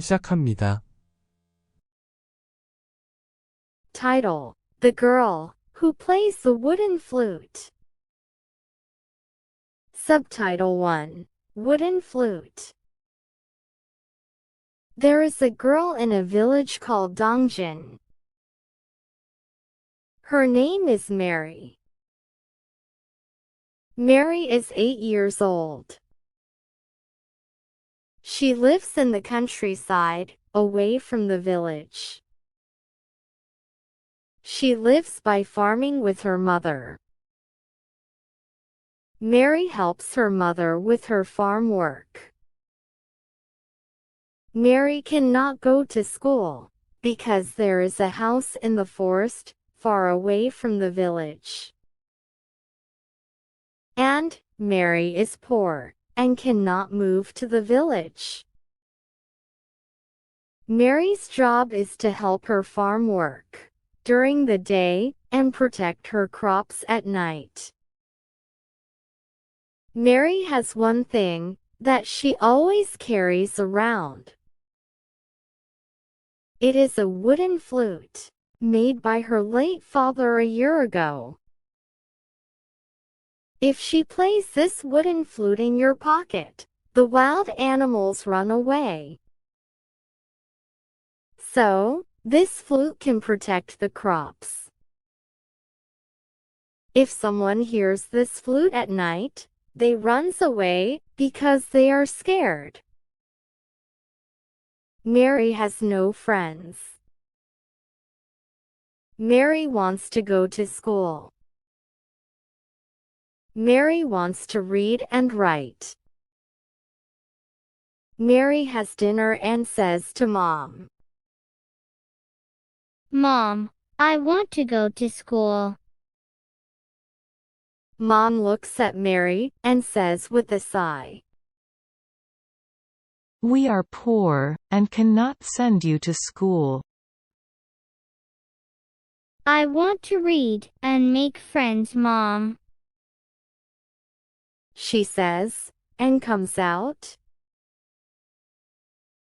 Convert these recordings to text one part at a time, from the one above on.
시작합니다. Title: The Girl Who Plays the Wooden Flute. Subtitle 1: Wooden Flute. There is a girl in a village called Dongjin. Her name is Mary. Mary is 8 years old. She lives in the countryside, away from the village. She lives by farming with her mother. Mary helps her mother with her farm work. Mary cannot go to school, because there is a house in the forest, far away from the village. And Mary is poor, and cannot move to the village. Mary's job is to help her farm work during the day and protect her crops at night. Mary has one thing that she always carries around. It is a wooden flute, made by her late father a year ago. If she plays this wooden flute in your pocket, the wild animals run away. So, this flute can protect the crops. If someone hears this flute at night, they runs away because they are scared. Mary has no friends. Mary wants to go to school. Mary wants to read and write. Mary has dinner and says to Mom, "Mom, I want to go to school." Mom looks at Mary and says with a sigh, "We are poor, and cannot send you to school." "I want to read and make friends, Mom," she says, and comes out.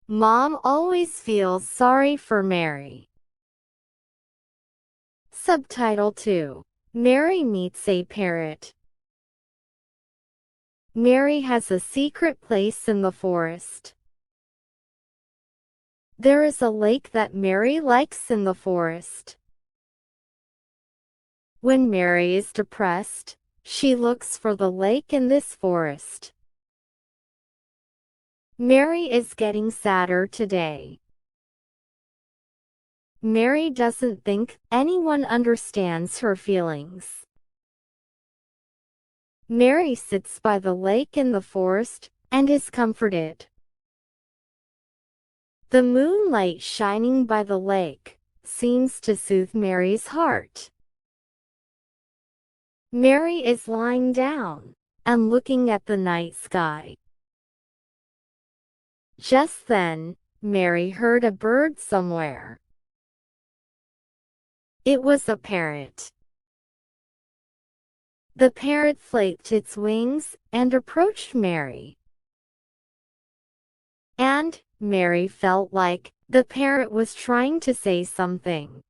Mom always feels sorry for Mary. Subtitle 2: Mary meets a parrot. Mary has a secret place in the forest. There is a lake that Mary likes in the forest. When Mary is depressed, she looks for the lake in this forest. Mary is getting sadder today. Mary doesn't think anyone understands her feelings. Mary sits by the lake in the forest and is comforted. The moonlight shining by the lake seems to soothe Mary's heart. Mary is lying down and looking at the night sky. Just then, Mary heard a bird somewhere. It was a parrot. The parrot flapped its wings and approached Mary. And Mary felt like the parrot was trying to say something.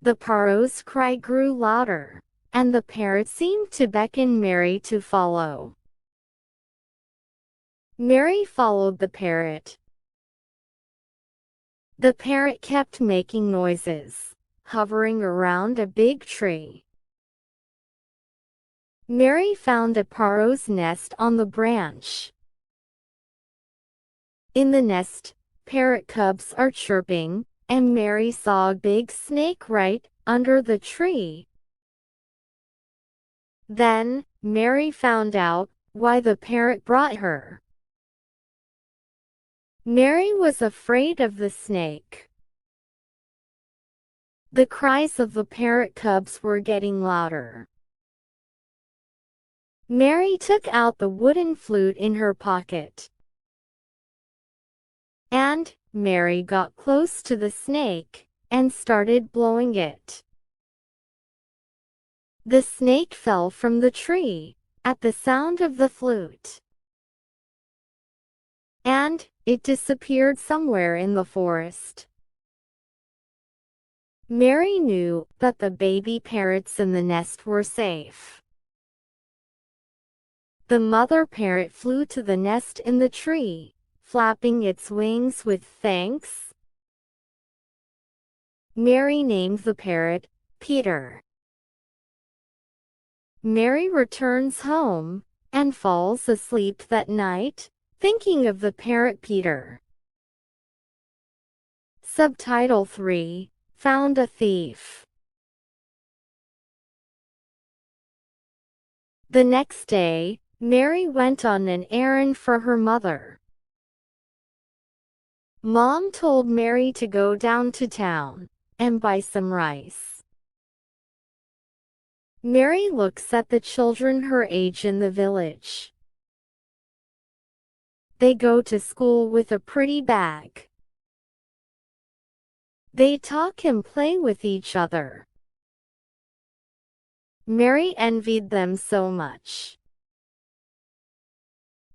The parrot's cry grew louder, and the parrot seemed to beckon Mary to follow. Mary followed the parrot. The parrot kept making noises, hovering around a big tree. Mary found a parrot's nest on the branch. In the nest, parrot cubs are chirping, and Mary saw a big snake right under the tree. Then, Mary found out why the parrot brought her. Mary was afraid of the snake. The cries of the parrot cubs were getting louder. Mary took out the wooden flute in her pocket. And Mary got close to the snake and started blowing it. The snake fell from the tree at the sound of the flute. And and it disappeared somewhere in the forest. Mary knew that the baby parrots in the nest were safe. The mother parrot flew to the nest in the tree, flapping its wings with thanks. Mary named the parrot Peter. Mary returns home and falls asleep that night, thinking of the parrot Peter. Subtitle 3: Found a Thief. The next day, Mary went on an errand for her mother. Mom told Mary to go down to town and buy some rice. Mary looks at the children her age in the village. They go to school with a pretty bag. They talk and play with each other. Mary envied them so much.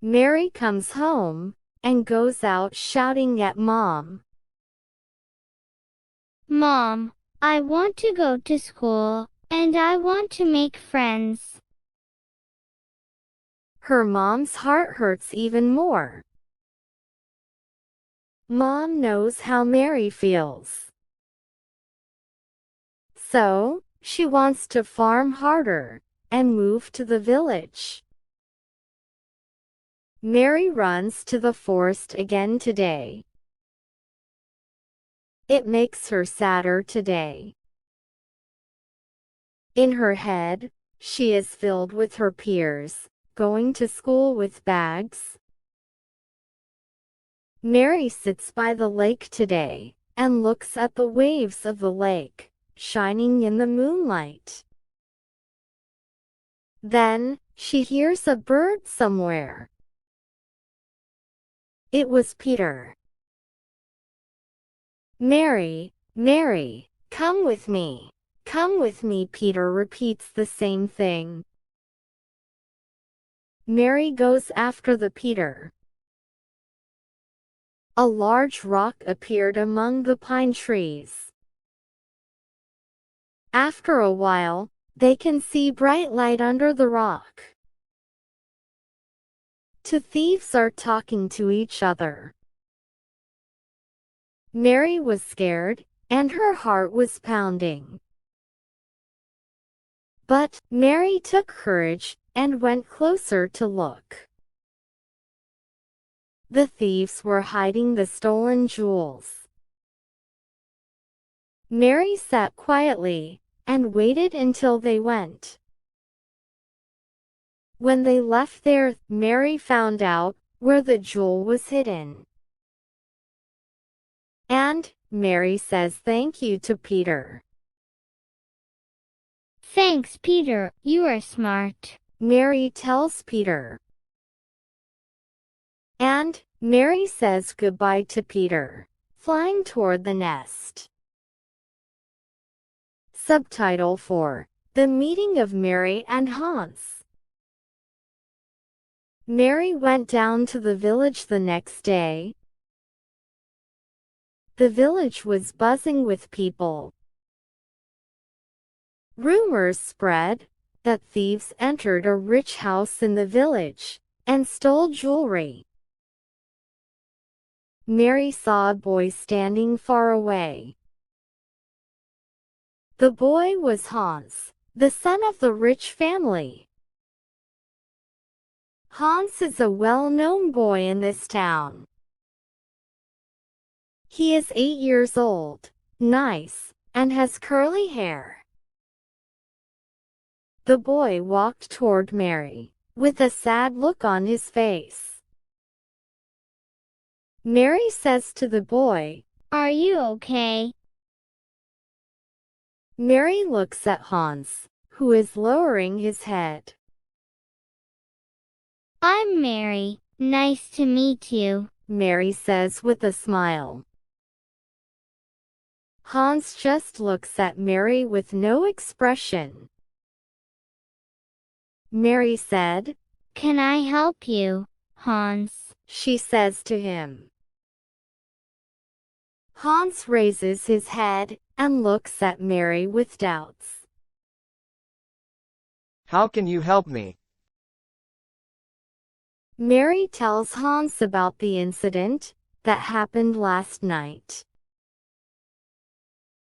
Mary comes home and goes out shouting at Mom. Mom, I want to go to school, and I want to make friends. Her mom's heart hurts even more. Mom knows how Mary feels. So, she wants to farm harder and move to the village. Mary runs to the forest again today. It makes her sadder today. In her head, she is filled with her peers, going to school with bags. Mary sits by the lake today and looks at the waves of the lake, shining in the moonlight. Then, she hears a bird somewhere. It was Peter. Mary, Mary, come with me. Come with me. Peter repeats the same thing. Mary goes after the Peter. A large rock appeared among the pine trees. After a while, they can see bright light under the rock. Two thieves are talking to each other. Mary was scared, and her heart was pounding. But Mary took courage and went closer to look. The thieves were hiding the stolen jewels. Mary sat quietly and waited until they went. When they left there, Mary found out where the jewel was hidden. And Mary says thank you to Peter. Thanks, Peter, you are smart. Mary tells Peter. And Mary says goodbye to Peter, flying toward the nest. Subtitle 4: The Meeting of Mary and Hans. Mary went down to the village the next day. The village was buzzing with people. Rumors spread that thieves entered a rich house in the village and stole jewelry. Mary saw a boy standing far away. The boy was Hans, the son of the rich family. Hans is a well-known boy in this town. He is 8 years old, nice, and has curly hair. The boy walked toward Mary, with a sad look on his face. Mary says to the boy, Are you okay? Mary looks at Hans, who is lowering his head. I'm Mary. Nice to meet you, Mary says with a smile. Hans just looks at Mary with no expression. Mary said, Can I help you, Hans? she says to him. Hans raises his head and looks at Mary with doubts. How can you help me? Mary tells Hans about the incident that happened last night.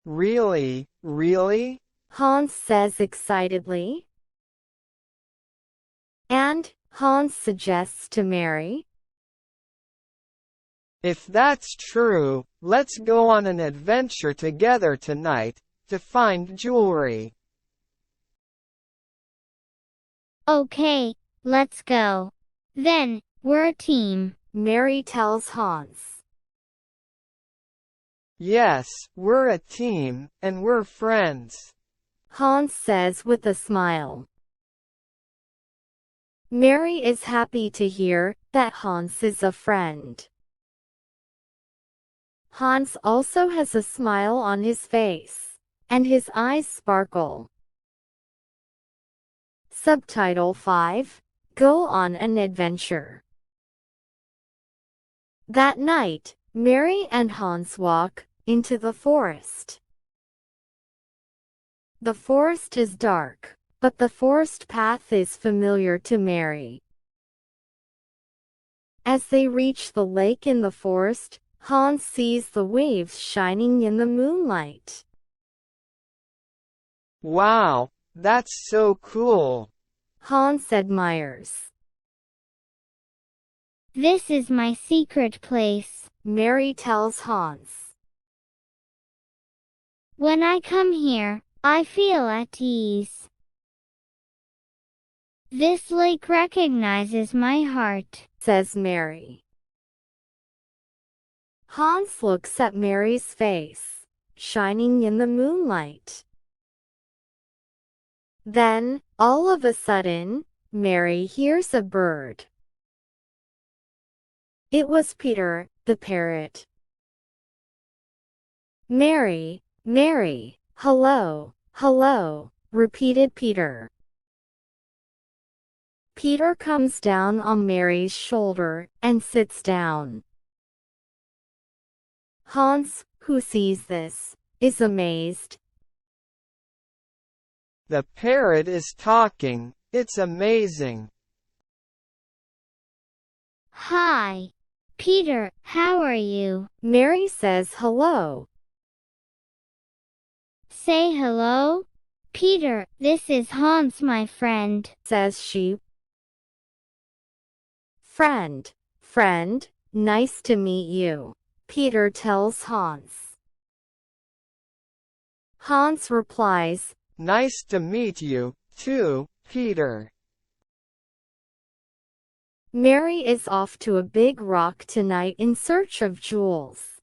Really? Really? Hans says excitedly. And, Hans suggests to Mary, If that's true, let's go on an adventure together tonight, to find jewelry. Okay, let's go. Then, we're a team. Mary tells Hans. Yes, we're a team, and we're friends. Hans says with a smile. Mary is happy to hear that Hans is a friend. Hans also has a smile on his face, and his eyes sparkle. Subtitle 5. Go on an adventure. That night, Mary and Hans walk into the forest. The forest is dark, but the forest path is familiar to Mary. As they reach the lake in the forest, Hans sees the waves shining in the moonlight. Wow, that's so cool. Hans admires. This is my secret place. Mary tells Hans. When I come here, I feel at ease. This lake recognizes my heart, says Mary. Hans looks at Mary's face, shining in the moonlight. Then, all of a sudden, Mary hears a bird. It was Peter, the parrot. Mary, Mary, hello, hello, repeated Peter. Peter comes down on Mary's shoulder and sits down. Hans, who sees this, is amazed. The parrot is talking, it's amazing. Hi. Peter, how are you? Mary says hello. Say hello? Peter, this is Hans, my friend, says she. Friend, nice to meet you, Peter tells Hans. Hans replies, Nice to meet you, too, Peter. Mary is off to a big rock tonight in search of jewels.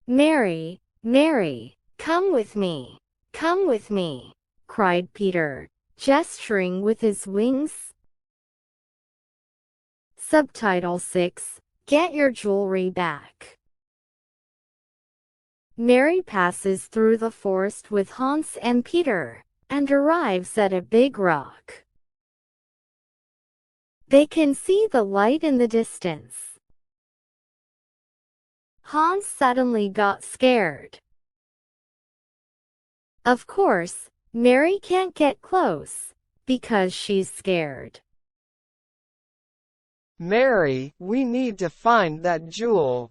Mary, Mary, come with me, cried Peter, gesturing with his wings. Subtitle 6. Get your jewelry back. Mary passes through the forest with Hans and Peter, and arrives at a big rock. They can see the light in the distance. Hans suddenly got scared. Of course, Mary can't get close, because she's scared. Mary, we need to find that jewel.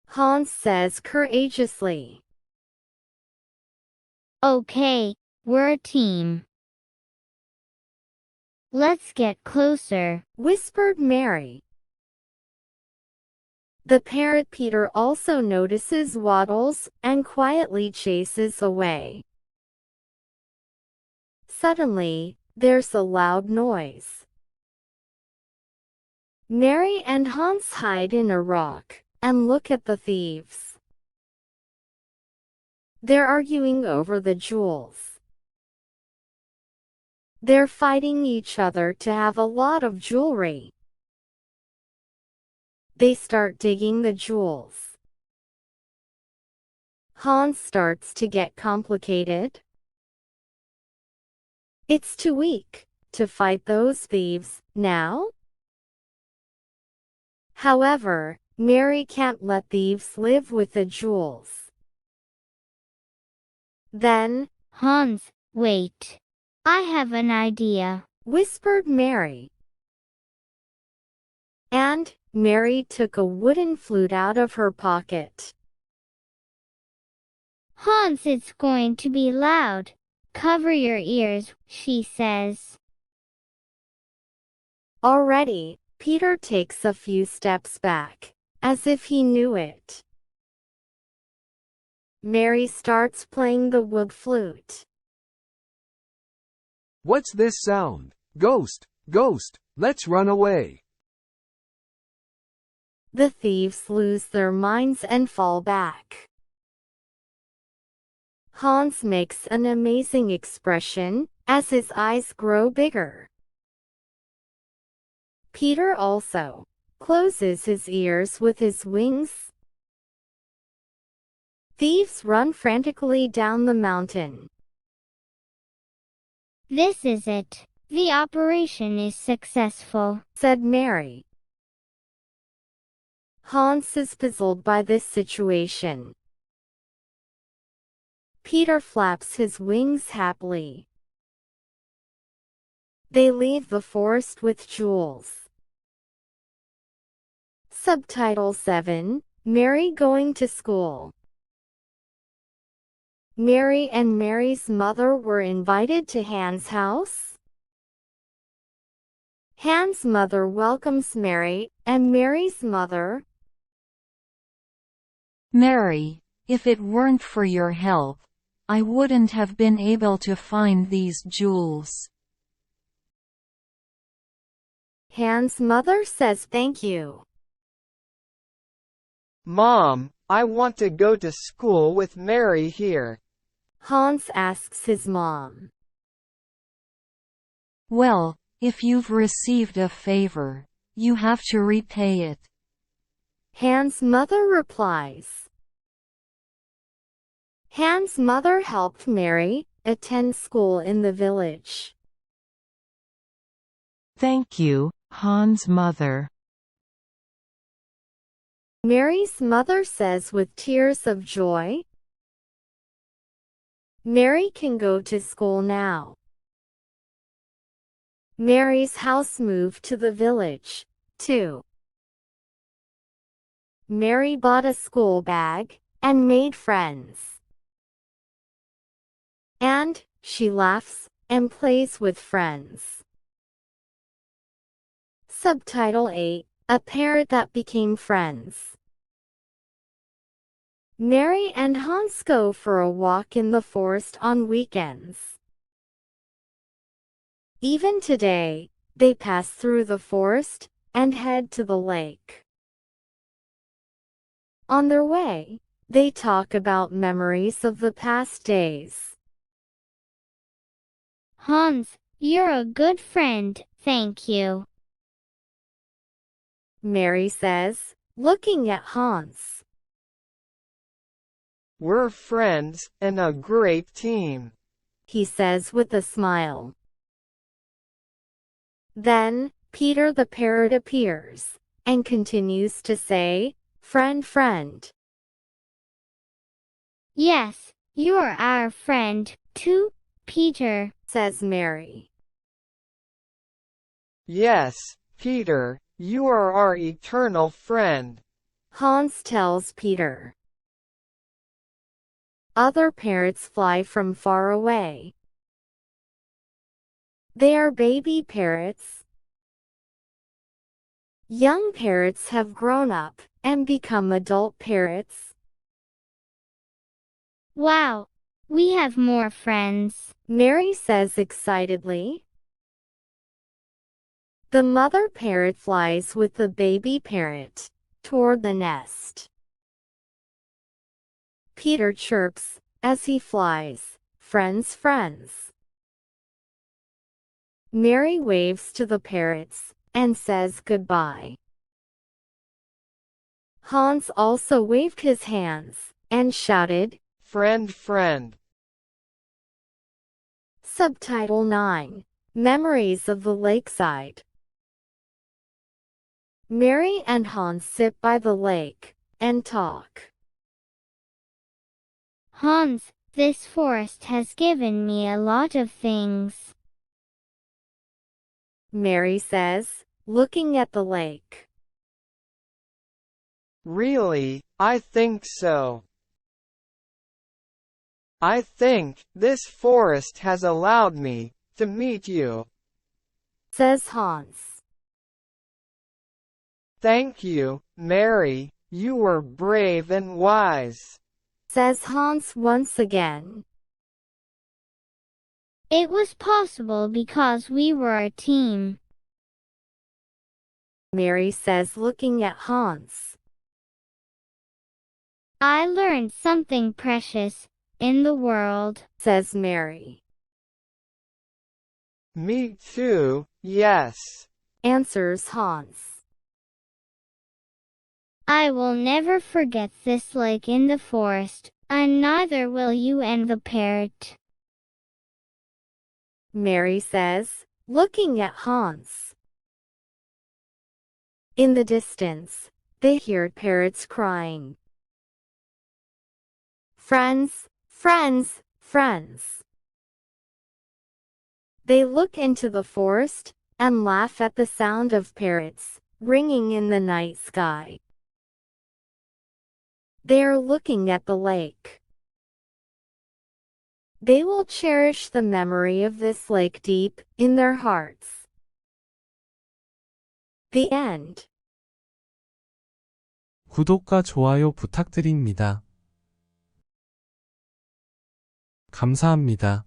Hans says courageously. Okay, we're a team. Let's get closer, whispered Mary. The parrot Peter also notices waddles and quietly chases away. Suddenly, there's a loud noise. Mary and Hans hide in a rock and look at the thieves. They're arguing over the jewels. They're fighting each other to have a lot of jewelry. They start digging the jewels. Hans starts to get complicated. It's too weak, to fight those thieves, now? However, Mary can't let thieves live with the jewels. Then, Hans, wait. I have an idea, whispered Mary. And Mary took a wooden flute out of her pocket. Hans, it's going to be loud. Cover your ears, she says. Already, Peter takes a few steps back, as if he knew it. Mary starts playing the wood flute. What's this sound? Ghost, ghost, let's run away. The thieves lose their minds and fall back. Hans makes an amazing expression, as his eyes grow bigger. Peter also closes his ears with his wings. Thieves run frantically down the mountain. This is it. The operation is successful, said Mary. Hans is puzzled by this situation. Peter flaps his wings happily. They leave the forest with jewels. Subtitle 7, Mary going to school. Mary and Mary's mother were invited to Hans' house. Hans' mother welcomes Mary, and Mary's mother. Mary, if it weren't for your help, I wouldn't have been able to find these jewels. Hans' mother says thank you. Mom, I want to go to school with Mary here. Hans asks his mom. Well, if you've received a favor, you have to repay it. Hans' mother replies. Hans' mother helped Mary attend school in the village. Thank you, Hans' mother. Mary's mother says with tears of joy, Mary can go to school now. Mary's house moved to the village, too. Mary bought a school bag and made friends. And she laughs and plays with friends. Subtitle 8, A Parrot That Became Friends. Mary and Hans go for a walk in the forest on weekends. Even today, they pass through the forest and head to the lake. On their way, they talk about memories of the past days. Hans, you're a good friend, thank you, Mary says, looking at Hans. We're friends, and a great team, he says with a smile. Then, Peter the parrot appears, and continues to say, friend, friend. Yes, you're our friend, too, Peter, says Mary. Yes, Peter, you are our eternal friend, Hans tells Peter. Other parrots fly from far away. They are baby parrots. Young parrots have grown up and become adult parrots. Wow, we have more friends, Mary says excitedly. The mother parrot flies with the baby parrot toward the nest. Peter chirps as he flies, friends, friends. Mary waves to the parrots and says goodbye. Hans also waved his hands and shouted, friend, friend. Subtitle 9, Memories of the lakeside. Mary and Hans sit by the lake and talk. Hans, this forest has given me a lot of things. Mary says, looking at the lake. Really, I think so. I think this forest has allowed me to meet you. Says Hans. Thank you, Mary, you were brave and wise. Says Hans once again. It was possible because we were a team. Mary says, looking at Hans. I learned something precious in the world. Says Mary. Me too, yes. Answers Hans. I will never forget this lake in the forest, and neither will you and the parrot. Mary says, looking at Hans. In the distance, they hear parrots crying. Friends, friends, friends. They look into the forest and laugh at the sound of parrots ringing in the night sky. They are looking at the lake. They will cherish the memory of this lake deep in their hearts. The end. 구독과 좋아요 부탁드립니다. 감사합니다.